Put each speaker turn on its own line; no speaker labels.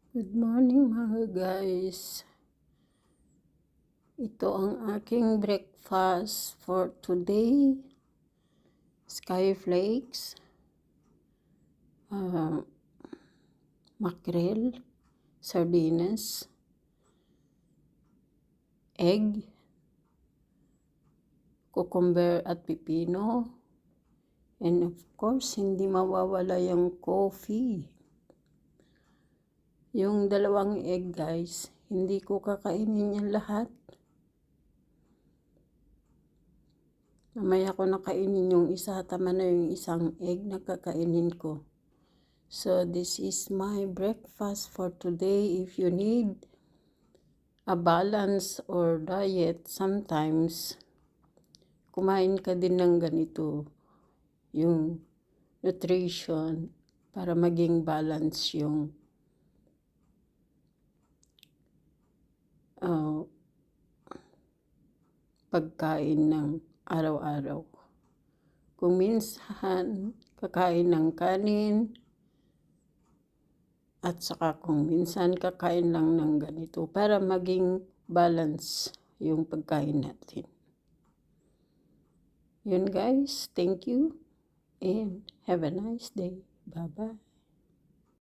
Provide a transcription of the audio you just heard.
Good morning mga guys. Ito ang aking breakfast for today. Skyflakes, mackerel, sardinas, egg, cucumber at pipino, and of course, hindi mawawala yung coffee. Yung dalawang egg guys, hindi ko kakainin yan lahat. Mamaya ko nakainin yung isa, tama na yung isang egg na kakainin ko. So this is my breakfast for today. If you need a balance or diet, sometimes kumain ka din ng ganito, yung nutrition, para maging balance yung pagkain ng araw-araw. Kung minsan kakain ng kanin, at saka kung minsan kakain lang ng ganito para maging balance yung pagkain natin. Yun guys, thank you and have a nice day. Bye-bye.